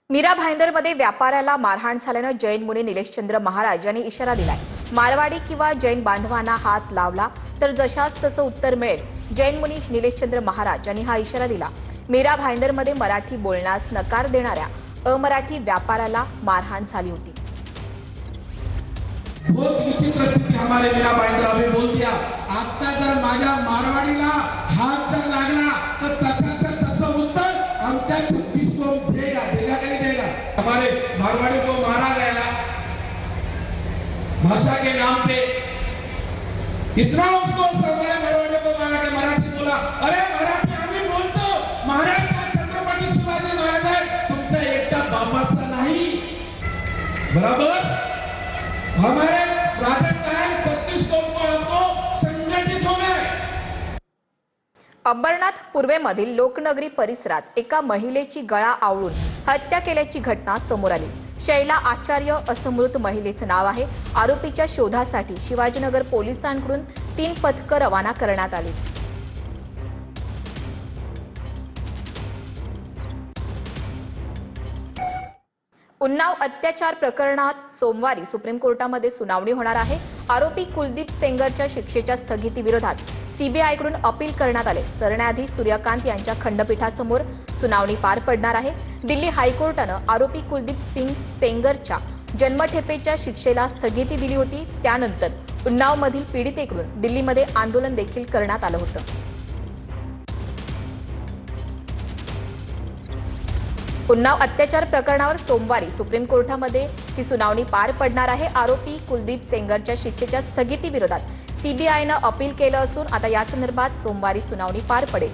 मीरा भाईंदरमध्ये व्यापाऱ्याला मारहाण झाल्यानं जैन मुनी निलेशचंद्र महाराज यांनी इशारा दिलाय। मारवाडी किंवा जैन बांधवांना हात लावला तर जशास तसं उत्तर मिळेल। जैन मुनी निलेशचंद्र महाराज यांनी हा इशारा दिला। मीरा भाईंदरमध्ये मराठी बोलण्यास नकार देणाऱ्या अमराठी व्यापाऱ्याला मारहाण झाली होती। बहुत विचित्र स्थिति हमारे मीरा भाईंदर अभी बोल दिया। आता जर माझ्या मारवाडीला हात जर लागला तर तसं उत्तर आमच्या 36 को देगा का नहीं देगा। हमारे मारवाड़ी को मारा गया भाषा के नाम पे, इतना उसको हमारे मारवाड़ी को मारा के मराठी बोला। अरे मराठी आम्ही बोलतो, महाराष्ट्र छत्रपती शिवाजी महाराज आहे, तुमचा एकटा बापाचा नाही। बराबर हमारे राजस्थान 36 को हमको संगठित होना है। अंबरनाथ पूर्वेमधील लोकनगरी परिसरात एका महिलेची गळा आवळून हत्या केल्याची घटना समोर आली। शैला आचार्य असं मृत महिलेचं नाव आहे। आरोपीच्या शोधासाठी शिवाजीनगर पोलिसांकडून 3 पथकं रवाना करण्यात आली। उन्नाव अत्याचार प्रकरणात सोमवारी सुप्रीम कोर्टामध्ये सुनावणी होणार आहे। आरोपी कुलदीप सेंगरच्या शिक्षेच्या स्थगितीविरोधात सीबीआयकडून अपील करण्यात आले। सरन्यायाधीश सूर्यकांत यांच्या खंडपीठासमोर सुनावणी पार पडणार आहे। दिल्ली हायकोर्टानं आरोपी कुलदीप सिंग सेंगरच्या जन्मठेपेच्या शिक्षेला स्थगिती दिली होती। त्यानंतर उन्नावमधील पीडितेकडून दिल्लीमध्ये आंदोलन देखील करण्यात आलं होतं। उन्नाव अत्याचार प्रकरणावर सोमवारी सुप्रीम कोर्टामध्ये ही सुनावणी पार पडणार आहे। आरोपी कुलदीप सेंगरच्या शिक्षेच्या स्थगितीविरोधात सीबीआयनं अपील केलं असून आता या संदर्भात सोमवारी सुनावणी पार पडेल।